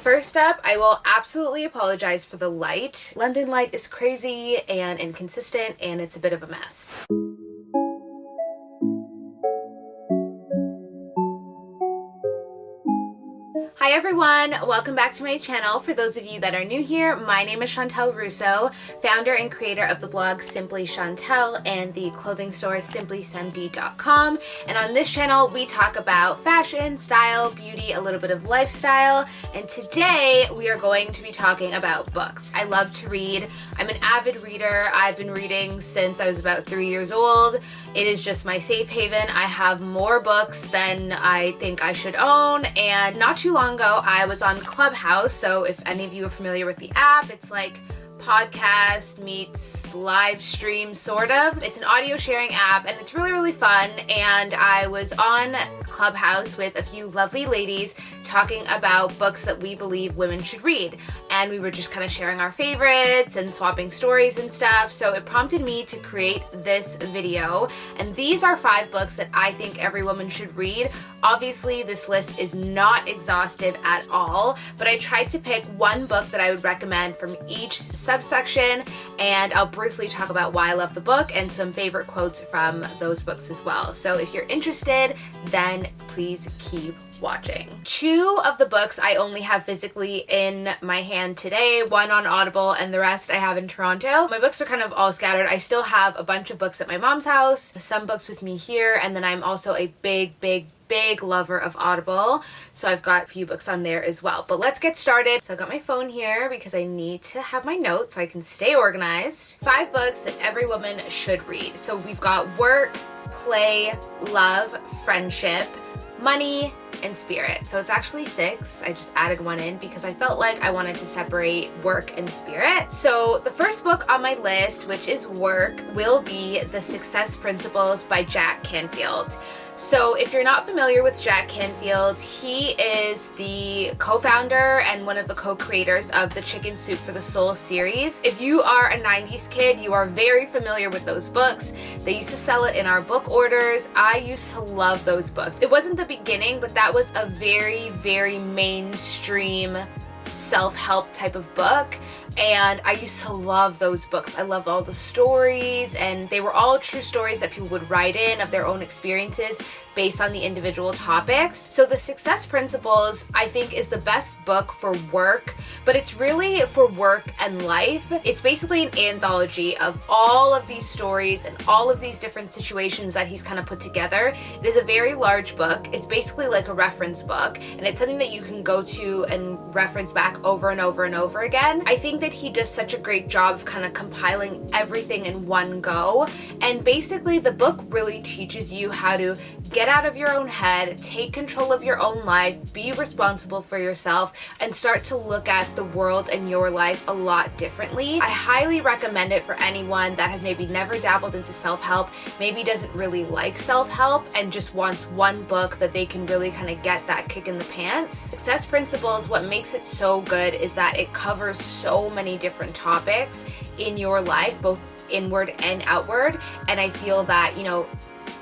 First up, I will absolutely apologize for the light. London light is crazy and inconsistent, and it's a bit of a mess. Hi everyone, welcome back to my channel. For those of you that are new here, my name is Chantel Russo, founder and creator of the blog Simply Chantel and the clothing store simplysend.com. And on this channel, we talk about fashion, style, beauty, a little bit of lifestyle. And today we are going to be talking about books. I love to read. I'm an avid reader. I've been reading since I was about 3 years old. It is just my safe haven. I have more books than I think I should own. And not too long ago, I was on Clubhouse. So if any of you are familiar with the app, it's like podcast meets live stream, sort of. It's an audio sharing app and it's really, really fun. And I was on Clubhouse with a few lovely ladies talking about books that we believe women should read. And we were just kind of sharing our favorites and swapping stories and stuff. So it prompted me to create this video. And these are 5 books that I think every woman should read. Obviously, this list is not exhaustive at all, but I tried to pick one book that I would recommend from each subsection, and I'll briefly talk about why I love the book and some favorite quotes from those books as well. So if you're interested, then please keep watching. 2 of the books I only have physically in my hand today, one on Audible and the rest I have in Toronto. My books are kind of all scattered. I still have a bunch of books at my mom's house, some books with me here, and then I'm also a big lover of Audible, so I've got a few books on there as well. But let's get started. So I've got my phone here because I need to have my notes so I can stay organized. 5 books that every woman should read. So we've got Work, Play, Love, Friendship, Money, and Spirit. So it's actually 6. I just added one in because I felt like I wanted to separate work and spirit. So the first book on my list, which is Work, will be The Success Principles by Jack Canfield. So if you're not familiar with Jack Canfield, he is the co-founder and one of the co-creators of the Chicken Soup for the Soul series. If you are a 90s kid, you are very familiar with those books. They used to sell it in our book orders. I used to love those books. It wasn't the beginning, but that was a very mainstream self-help type of book, and I used to love those books. I loved all the stories, and they were all true stories that people would write in of their own experiences based on the individual topics. So The Success Principles, I think, is the best book for work, but it's really for work and life. It's basically an anthology of all of these stories and all of these different situations that he's kind of put together. It is a very large book. It's basically like a reference book, and it's something that you can go to and reference back over and over and over again. I think that he does such a great job of kind of compiling everything in one go, and basically the book really teaches you how to get out of your own head, take control of your own life, be responsible for yourself, and start to look at the world and your life a lot differently. I highly recommend it for anyone that has maybe never dabbled into self-help, maybe doesn't really like self-help, and just wants one book that they can really kind of get that kick in the pants. Success Principles, what makes it so good is that it covers so many different topics in your life, both inward and outward, and I feel that, you know,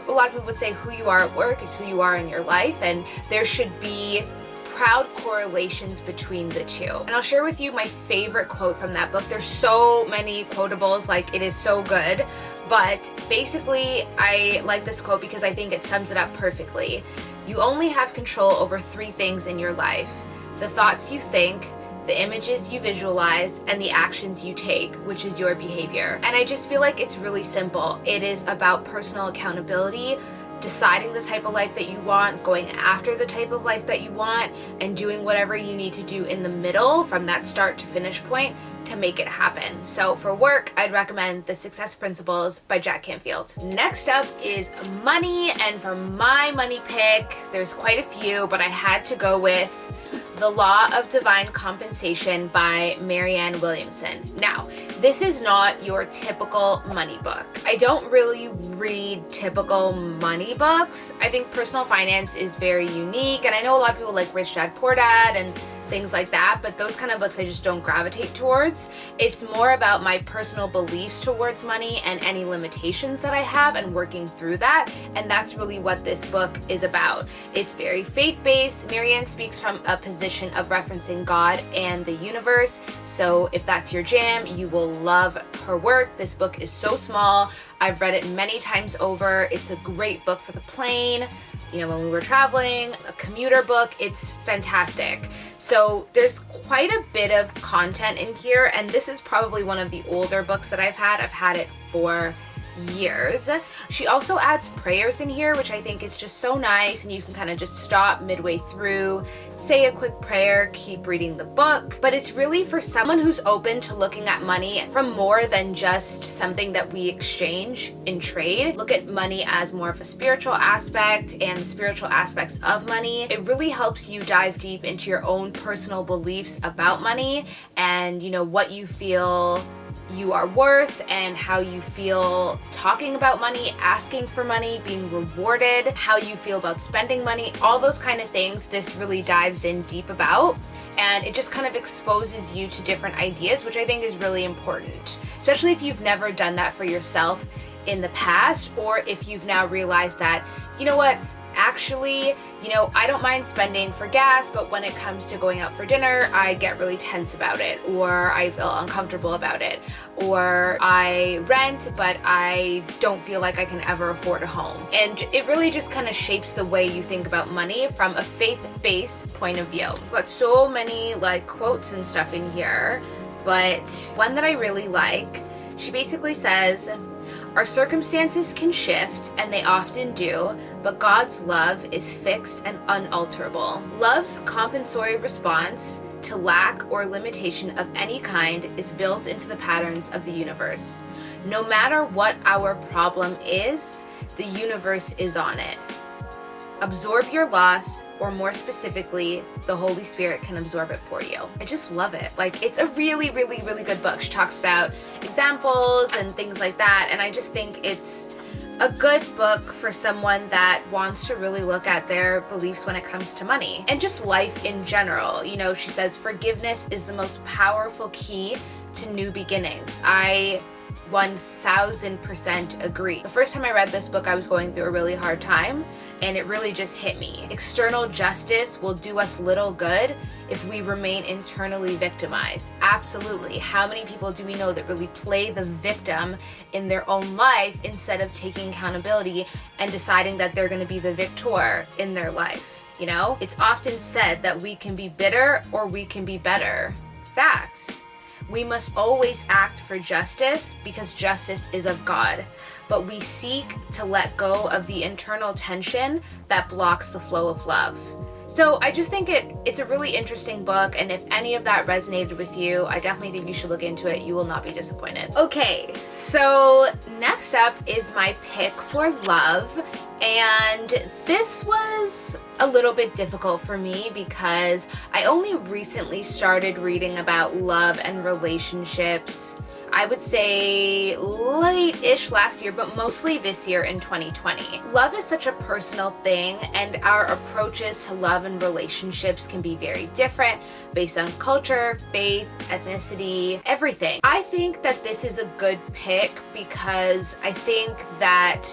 a lot of people would say who you are at work is who you are in your life, and there should be proud correlations between the two. And I'll share with you my favorite quote from that book. There's so many quotables, like it is so good, but basically I like this quote because I think it sums it up perfectly. You only have control over 3 things in your life: the thoughts you think, the images you visualize, and the actions you take, which is your behavior. And I just feel like it's really simple. It is about personal accountability, deciding the type of life that you want, going after the type of life that you want, and doing whatever you need to do in the middle from that start to finish point to make it happen. So for work, I'd recommend The Success Principles by Jack Canfield. Next up is Money, and for my money pick, there's quite a few, but I had to go with The Law of Divine Compensation by Marianne Williamson. Now, this is not your typical money book. I don't really read typical money books. I think personal finance is very unique, and I know a lot of people like Rich Dad Poor Dad and things like that, but those kind of books I just don't gravitate towards. It's more about my personal beliefs towards money and any limitations that I have and working through that, and that's really what this book is about. It's very faith-based. Marianne speaks from a position of referencing God and the universe, so if that's your jam, you will love her work. This book is so small. I've read it many times over. It's a great book for the plane, you know, when we were traveling, a commuter book. It's fantastic. So there's quite a bit of content in here, and this is probably one of the older books that I've had. I've had it for years. She also adds prayers in here, which I think is just so nice, and you can kind of just stop midway through, say a quick prayer, keep reading the book. But it's really for someone who's open to looking at money from more than just something that we exchange in trade. Look at money as more of a spiritual aspect and spiritual aspects of money. It really helps you dive deep into your own personal beliefs about money and, you know, what you feel you are worth and how you feel talking about money, asking for money, being rewarded, how you feel about spending money, all those kind of things this really dives in deep about, and it just kind of exposes you to different ideas, which I think is really important, especially if you've never done that for yourself in the past, or if you've now realized that, you know what, actually, you know, I don't mind spending for gas, but when it comes to going out for dinner, I get really tense about it, or I feel uncomfortable about it, or I rent, but I don't feel like I can ever afford a home. And it really just kind of shapes the way you think about money from a faith-based point of view. I've got so many like quotes and stuff in here, but one that I really like, she basically says, "Our circumstances can shift, and they often do, but God's love is fixed and unalterable. Love's compensatory response to lack or limitation of any kind is built into the patterns of the universe. No matter what our problem is, the universe is on it. Absorb your loss, or more specifically, the Holy Spirit can absorb it for you." I just love it. Like, it's a really, really, really good book. She talks about examples and things like that, and I just think it's a good book for someone that wants to really look at their beliefs when it comes to money and just life in general. You know, she says forgiveness is the most powerful key to new beginnings. I 1000% agree. The first time I read this book, I was going through a really hard time, and it really just hit me. External justice will do us little good if we remain internally victimized. Absolutely. How many people do we know that really play the victim in their own life instead of taking accountability and deciding that they're going to be the victor in their life? You know, it's often said that we can be bitter or we can be better. Facts. We must always act for justice because justice is of God, but we seek to let go of the internal tension that blocks the flow of love. So I just think it's a really interesting book, and if any of that resonated with you, I definitely think you should look into it. You will not be disappointed. Okay, so next up is my pick for love, and this was a little bit difficult for me because I only recently started reading about love and relationships. I would say late-ish last year, but mostly this year in 2020. Love is such a personal thing, and our approaches to love and relationships can be very different based on culture, faith, ethnicity, everything. I think that this is a good pick because I think that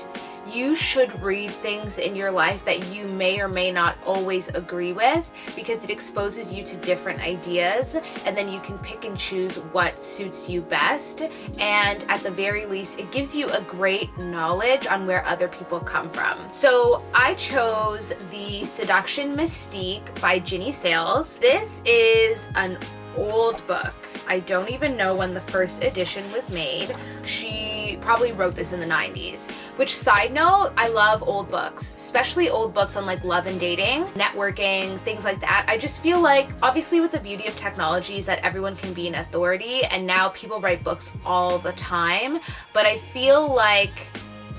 you should read things in your life that you may or may not always agree with, because it exposes you to different ideas, and then you can pick and choose what suits you best. And at the very least, it gives you a great knowledge on where other people come from. So I chose The Seduction Mystique by Ginny Sales. This is an old book. I don't even know when the first edition was made. She probably wrote this in the 90s. Which, side note, I love old books, especially old books on like love and dating, networking, things like that. I just feel like, obviously with the beauty of technology is that everyone can be an authority, and now people write books all the time, but I feel like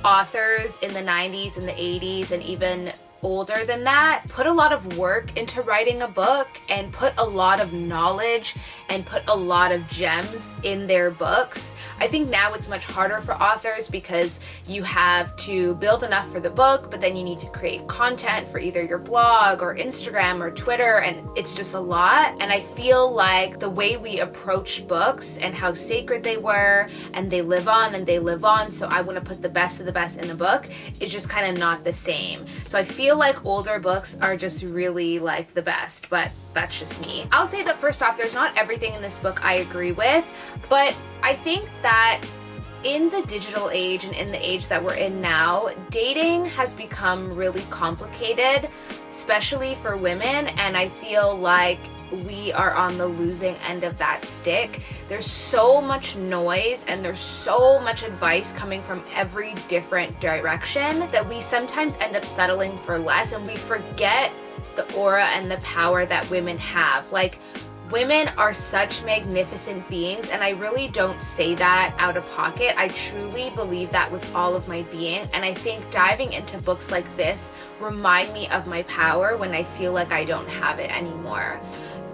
authors in the 90s and the 80s and even older than that put a lot of work into writing a book and put a lot of knowledge and put a lot of gems in their books. I think now it's much harder for authors because you have to build enough for the book, but then you need to create content for either your blog or Instagram or Twitter, and it's just a lot. And I feel like the way we approach books and how sacred they were, and they live on and they live on, so I want to put the best of the best in a book, is just kind of not the same. So I feel like older books are just really like the best, but that's just me. I'll say that first off, there's not everything in this book I agree with, but I think that in the digital age and in the age that we're in now, dating has become really complicated, especially for women, and I feel like we are on the losing end of that stick. There's so much noise and there's so much advice coming from every different direction that we sometimes end up settling for less, and we forget the aura and the power that women have. Like, women are such magnificent beings, and I really don't say that out of pocket. I truly believe that with all of my being, and I think diving into books like this remind me of my power when I feel like I don't have it anymore.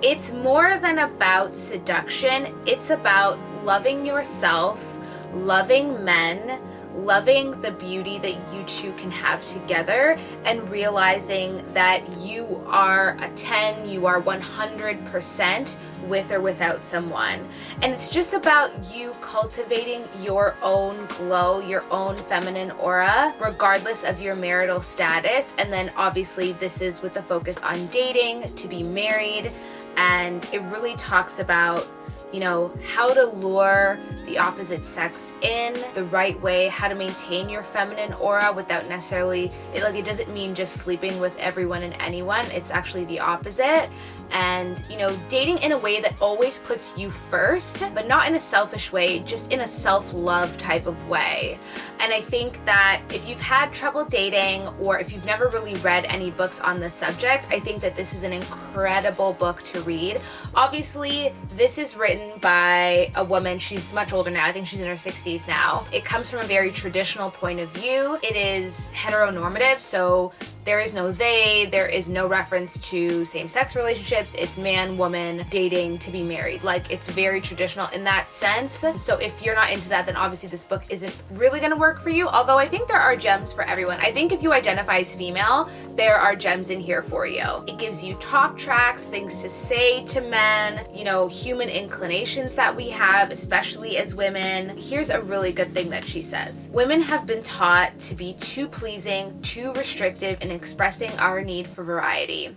It's more than about seduction. It's about loving yourself, loving men, loving the beauty that you two can have together, and realizing that you are a 10, you are 100% with or without someone. And it's just about you cultivating your own glow, your own feminine aura, regardless of your marital status. And then obviously this is with the focus on dating, to be married, and it really talks about, you know, how to lure the opposite sex in the right way, how to maintain your feminine aura without necessarily, it doesn't mean just sleeping with everyone and anyone. It's actually the opposite. And, you know, dating in a way that always puts you first, but not in a selfish way, just in a self-love type of way. And I think that if you've had trouble dating, or if you've never really read any books on the subject, I think that this is an incredible book to read. Obviously, this is written by a woman. She's much older now. I think she's in her 60s now. It comes from a very traditional point of view. It is heteronormative, so there is no they, there is no reference to same-sex relationships. It's man, woman, dating to be married. Like, it's very traditional in that sense. So if you're not into that, then obviously this book isn't really gonna work for you. Although I think there are gems for everyone. I think if you identify as female, there are gems in here for you. It gives you talk tracks, things to say to men, you know, human inclinations that we have, especially as women. Here's a really good thing that she says. Women have been taught to be too pleasing, too restrictive in expressing our need for variety.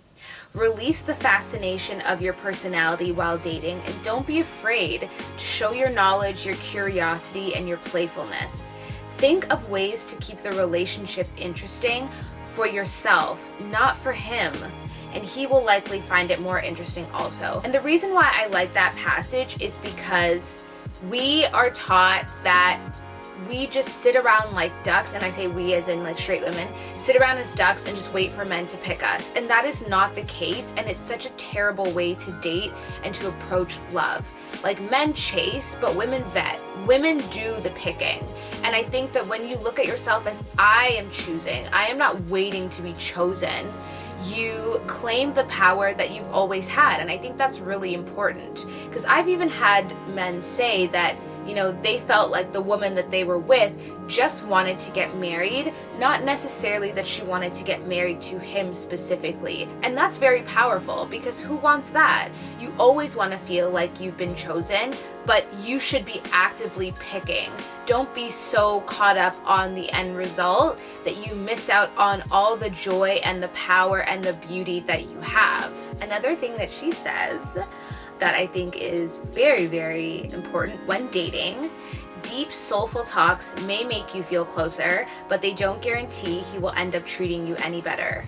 Release the fascination of your personality while dating, and don't be afraid to show your knowledge, your curiosity, and your playfulness. Think of ways to keep the relationship interesting for yourself, not for him, and he will likely find it more interesting also. And the reason why I like that passage is because we are taught that we just sit around like ducks, and I say we as in like straight women, sit around as ducks and just wait for men to pick us. And that is not the case, and it's such a terrible way to date and to approach love. Like, men chase, but women vet. Women do the picking. And I think that when you look at yourself as I am choosing, I am not waiting to be chosen, you claim the power that you've always had. And I think that's really important, because I've even had men say that, you know, they felt like the woman that they were with just wanted to get married, not necessarily that she wanted to get married to him specifically. And that's very powerful, because who wants that? You always want to feel like you've been chosen, but you should be actively picking. Don't be so caught up on the end result that you miss out on all the joy and the power and the beauty that you have. Another thing that she says that I think is very, very important when dating: deep, soulful talks may make you feel closer, but they don't guarantee he will end up treating you any better.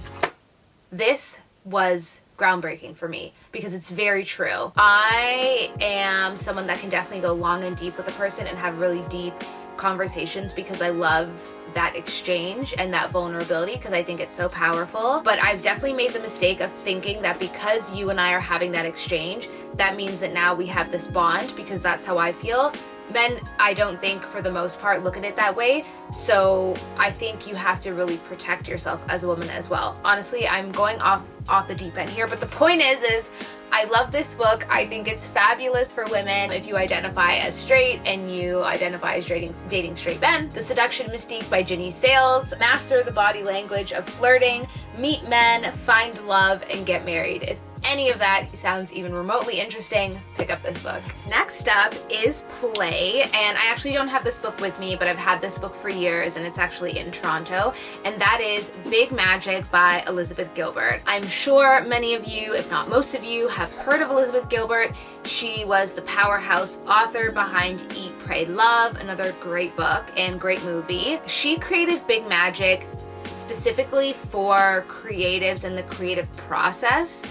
This was groundbreaking for me, because it's very true. I am someone that can definitely go long and deep with a person and have really deep conversations, because I love that exchange and that vulnerability, because I think it's so powerful. But I've definitely made the mistake of thinking that because you and I are having that exchange, that means that now we have this bond, because that's how I feel. Men, I don't think for the most part look at it that way. So I think you have to really protect yourself as a woman as well. Honestly, I'm going off the deep end here, but the point is I love this book. I think it's fabulous for women if you identify as straight and you identify as dating straight men. The Seduction Mystique by Ginny Sales. Master the body language of flirting, meet men, find love, and get married. If any of that sounds even remotely interesting, pick up this book. Next up is Play, and I actually don't have this book with me, but I've had this book for years, and it's actually in Toronto, and that is Big Magic by Elizabeth Gilbert. I'm sure many of you, if not most of you, have heard of Elizabeth Gilbert. She was the powerhouse author behind Eat, Pray, Love, another great book and great movie. She created Big Magic specifically for creatives and the creative process.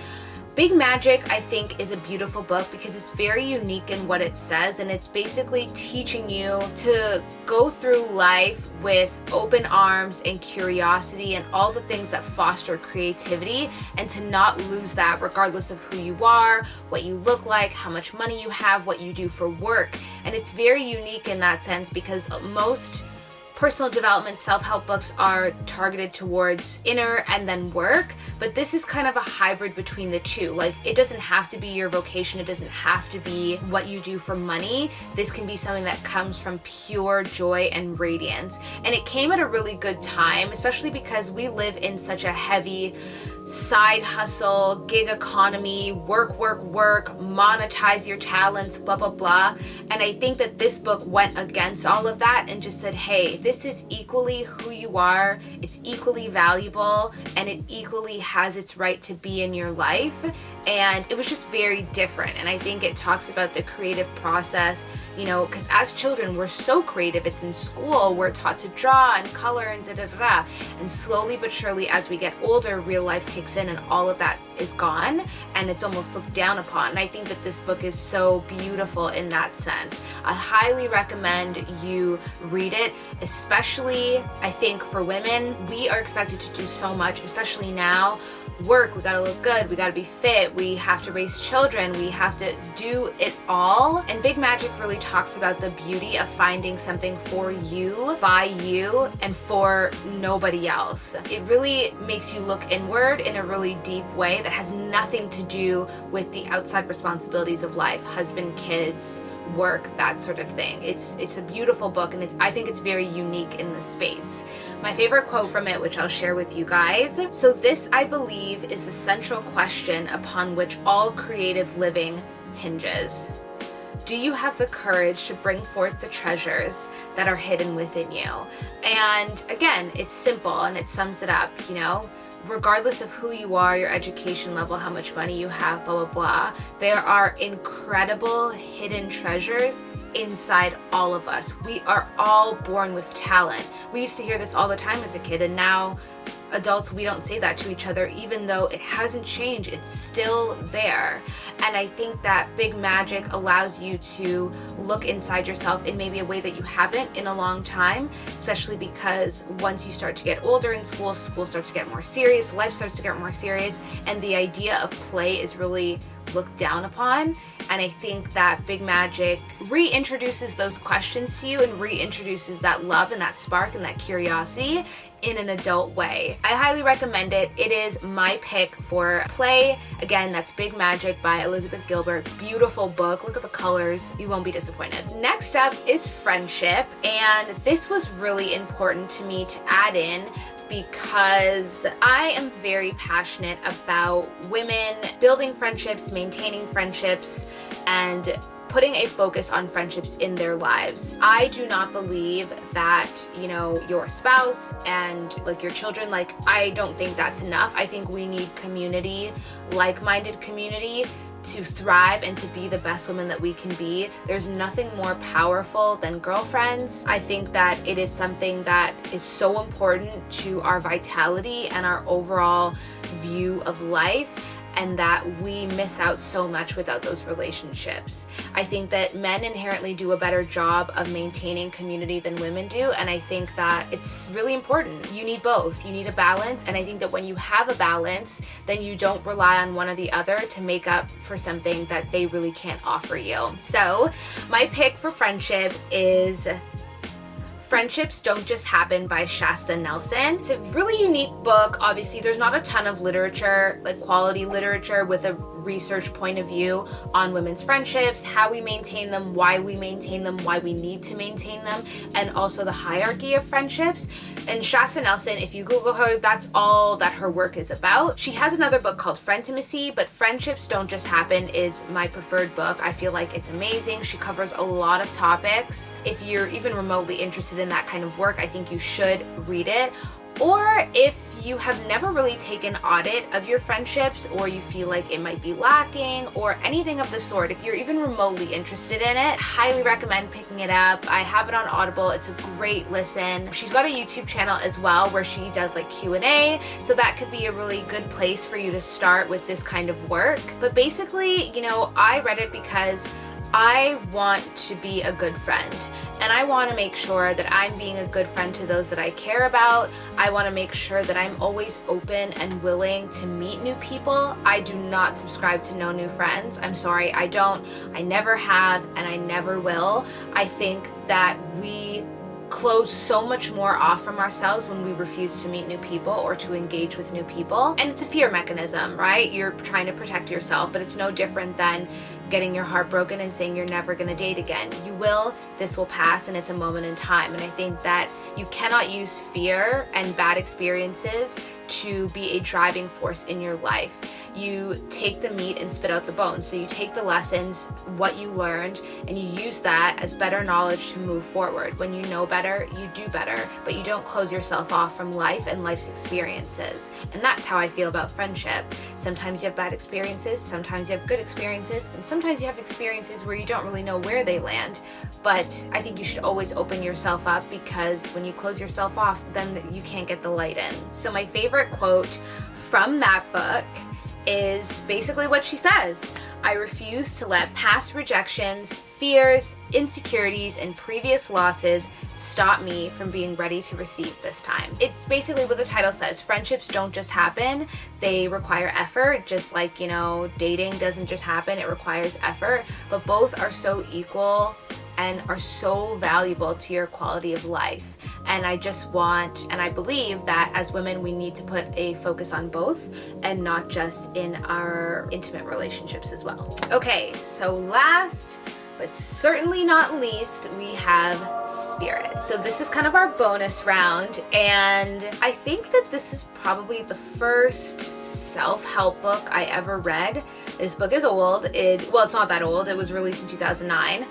Big Magic, I think, is a beautiful book because it's very unique in what it says, and it's basically teaching you to go through life with open arms and curiosity and all the things that foster creativity, and to not lose that regardless of who you are, what you look like, how much money you have, what you do for work. And it's very unique in that sense because most personal development self-help books are targeted towards inner and then work, but this is kind of a hybrid between the two. Like, it doesn't have to be your vocation, it doesn't have to be what you do for money. This can be something that comes from pure joy and radiance. And it came at a really good time, especially because we live in such a heavy side hustle, gig economy, work, monetize your talents, blah, blah, blah. And I think that this book went against all of that and just said, hey, this is equally who you are, it's equally valuable, and it equally has its right to be in your life. And it was just very different. And I think it talks about the creative process, you know, because as children, we're so creative. It's in school, we're taught to draw and color and da-da-da-da. And slowly but surely, as we get older, real life kicks in and all of that is gone and it's almost looked down upon. And I think that this book is so beautiful in that sense. I highly recommend you read it, especially I think for women. We are expected to do so much, especially now. Work, we gotta look good, we gotta be fit, we have to raise children, we have to do it all. And Big Magic really talks about the beauty of finding something for you, by you, and for nobody else. It really makes you look inward in a really deep way that has nothing to do with the outside responsibilities of life, husband, kids, work, that sort of thing. It's a beautiful book, and I think it's very unique in the space. My favorite quote from it, which I'll share with you guys. So this, I believe, is the central question upon which all creative living hinges. Do you have the courage to bring forth the treasures that are hidden within you? And again, it's simple and it sums it up, you know? Regardless of who you are, your education level, how much money you have, blah, blah, blah, there are incredible hidden treasures inside all of us. We are all born with talent. We used to hear this all the time as a kid, and now adults, we don't say that to each other, even though it hasn't changed. It's still there. And I think that Big Magic allows you to look inside yourself in maybe a way that you haven't in a long time, especially because once you start to get older in school starts to get more serious, life starts to get more serious, and the idea of play is really looked down upon. And I think that Big Magic reintroduces those questions to you and reintroduces that love and that spark and that curiosity in an adult way. I highly recommend it. It is my pick for Play. Again, that's Big Magic by Elizabeth Gilbert. Beautiful book. Look at the colors. You won't be disappointed. Next up is Friendship, and this was really important to me to add in because I am very passionate about women building friendships, maintaining friendships, and putting a focus on friendships in their lives. I do not believe that, you know, your spouse and like your children, like, I don't think that's enough. I think we need community, like-minded community, to thrive and to be the best woman that we can be. There's nothing more powerful than girlfriends. I think that it is something that is so important to our vitality and our overall view of life. and that we miss out so much without those relationships. I think that men inherently do a better job of maintaining community than women do, and I think that it's really important. You need both. You need a balance, and I think that when you have a balance, then you don't rely on one or the other to make up for something that they really can't offer you. So my pick for friendship is Friendships Don't Just Happen by Shasta Nelson. It's a really unique book. Obviously, there's not a ton of literature, like quality literature with a research point of view on women's friendships, how we maintain them, why we maintain them, why we need to maintain them, and also the hierarchy of friendships. And Shasta Nelson, if you Google her, that's all that her work is about. She has another book called Frientimacy, but Friendships Don't Just Happen is my preferred book. I feel like it's amazing. She covers a lot of topics. If you're even remotely interested in that kind of work, I think you should read it. Or if you have never really taken audit of your friendships, or you feel like it might be lacking, or anything of the sort, if you're even remotely interested in it, highly recommend picking it up. I have it on Audible. It's a great listen. She's got a YouTube channel as well where she does like Q&A, so that could be a really good place for you to start with this kind of work. But basically, you know, I read it because I want to be a good friend, and I want to make sure that I'm being a good friend to those that I care about. I want to make sure that I'm always open and willing to meet new people. I do not subscribe to no new friends. I'm sorry, I don't. I never have, and I never will. I think that we close so much more off from ourselves when we refuse to meet new people or to engage with new people. And it's a fear mechanism, right? You're trying to protect yourself, but it's no different than getting your heart broken and saying you're never going to date again. You will, this will pass, and it's a moment in time. And I think that you cannot use fear and bad experiences to be a driving force in your life. You take the meat and spit out the bones. So you take the lessons, what you learned, and you use that as better knowledge to move forward. When you know better, you do better, but you don't close yourself off from life and life's experiences. And that's how I feel about friendship. Sometimes you have bad experiences, sometimes you have good experiences, and sometimes you have experiences where you don't really know where they land. But I think you should always open yourself up, because when you close yourself off, then you can't get the light in. So my favorite quote from that book is basically what she says. I refuse to let past rejections, fears, insecurities, and previous losses stop me from being ready to receive this time. It's basically what the title says. Friendships don't just happen. They require effort, just like, you know, dating doesn't just happen. It requires effort, but both are so equal and are so valuable to your quality of life. And I just want, and I believe that as women, we need to put a focus on both and not just in our intimate relationships as well. Okay, so last but certainly not least, we have spirit. So this is kind of our bonus round, and I think that this is probably the first self-help book I ever read. This book is old. Well, it's not that old. It was released in 2009.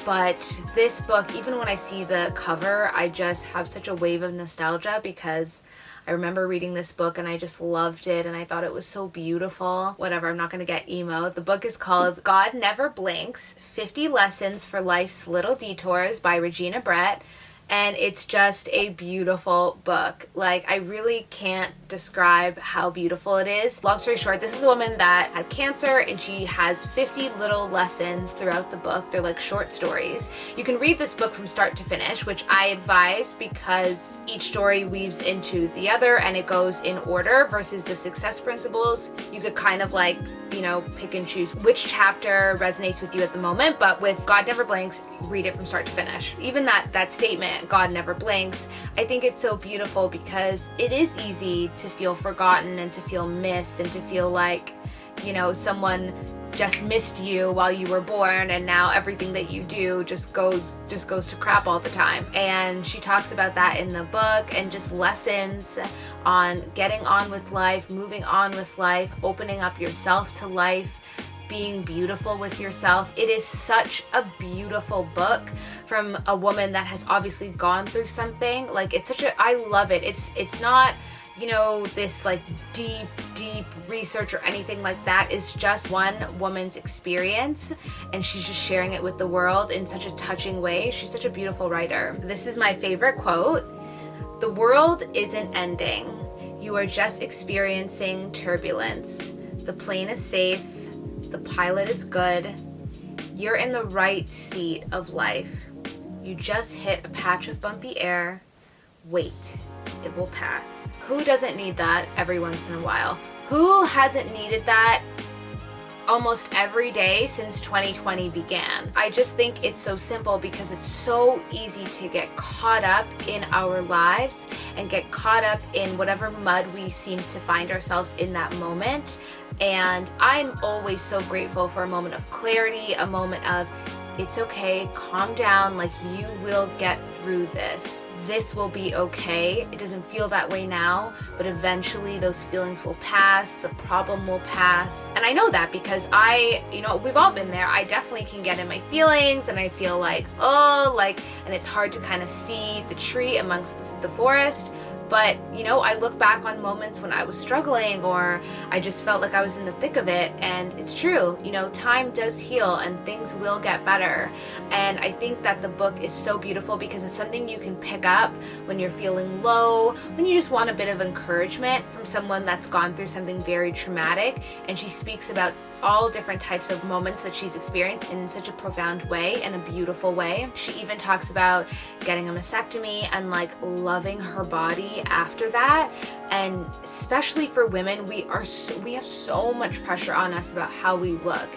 But this book, even when I see the cover, I just have such a wave of nostalgia, because I remember reading this book and I just loved it and I thought it was so beautiful. Whatever, I'm not going to get emo. The book is called God Never Blinks, 50 Lessons for Life's Little Detours by Regina Brett. And it's just a beautiful book. Like, I really can't describe how beautiful it is. Long story short, this is a woman that had cancer, and she has 50 little lessons throughout the book. They're like short stories. You can read this book from start to finish, which I advise, because each story weaves into the other and it goes in order, versus the success principles. You could kind of like, you know, pick and choose which chapter resonates with you at the moment. But with God Never Blinks, read it from start to finish. Even that statement, God never blinks, I think it's so beautiful, because it is easy to feel forgotten and to feel missed and to feel like, you know, someone just missed you while you were born, and now everything that you do just goes to crap all the time. And she talks about that in the book, and just lessons on getting on with life, moving on with life, opening up yourself to life, being beautiful with yourself. It is such a beautiful book from a woman that has obviously gone through something. Like, I love it. It's not, you know, this like deep research or anything like that. It's just one woman's experience, and she's just sharing it with the world in such a touching way. She's such a beautiful writer. This is my favorite quote. The world isn't ending. You are just experiencing turbulence. The plane is safe. The pilot is good. You're in the right seat of life. You just hit a patch of bumpy air. Wait, it will pass. Who doesn't need that every once in a while? Who hasn't needed that almost every day since 2020 began? I just think it's so simple because it's so easy to get caught up in our lives and get caught up in whatever mud we seem to find ourselves in that moment. And I'm always so grateful for a moment of clarity, a moment of, it's okay, calm down, like you will get through this. This will be okay. It doesn't feel that way now, but eventually those feelings will pass, the problem will pass. And I know that because we've all been there. I definitely can get in my feelings and I feel like, and it's hard to kind of see the tree amongst the forest. But, I look back on moments when I was struggling or I just felt like I was in the thick of it. And it's true, time does heal and things will get better. And I think that the book is so beautiful because it's something you can pick up when you're feeling low, when you just want a bit of encouragement from someone that's gone through something very traumatic. And she speaks about all different types of moments that she's experienced in such a profound way and a beautiful way. She even talks about getting a mastectomy and like loving her body after that. And especially for women, we have so much pressure on us about how we look,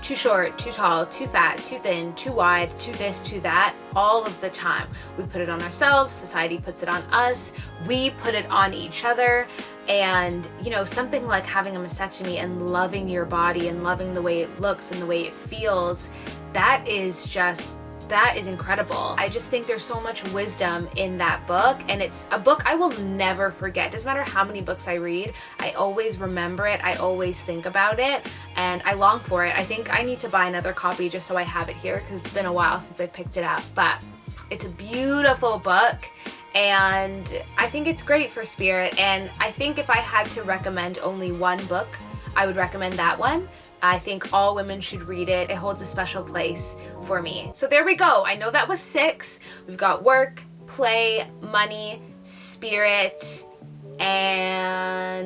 too short, too tall, too fat, too thin, too wide, too this, too that, all of the time. We put it on ourselves, society puts it on us, we put it on each other. And something like having a mastectomy and loving your body and loving the way it looks and the way it feels, that is incredible. I just think there's so much wisdom in that book, and it's a book I will never forget. Doesn't matter how many books I read, I always remember it, I always think about it, and I long for it. I think I need to buy another copy just so I have it here because it's been a while since I picked it up, but it's a beautiful book. And I think it's great for spirit. And I think if I had to recommend only one book, I would recommend that one. I think all women should read it. It holds a special place for me. So there we go. I know that was 6. We've got work, play, money, spirit, and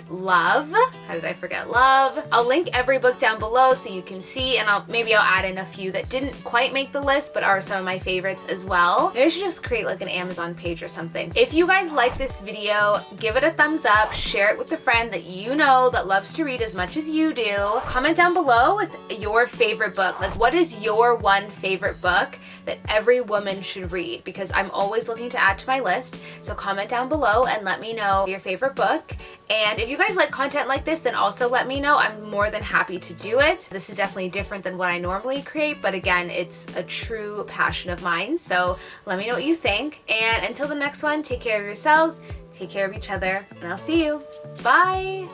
love. How did I forget love? I'll link every book down below so you can see, and maybe I'll add in a few that didn't quite make the list but are some of my favorites as well. Maybe I should just create like an Amazon page or something. If you guys like this video, give it a thumbs up, share it with a friend that you know that loves to read as much as you do. Comment down below with your favorite book. Like, what is your one favorite book that every woman should read? Because I'm always looking to add to my list. So comment down below and let me know your favorite book. And if you guys like content like this, then also let me know. I'm more than happy to do it. This is definitely different than what I normally create, but again, it's a true passion of mine. So let me know what you think. And until the next one, take care of yourselves, take care of each other, and I'll see you. Bye!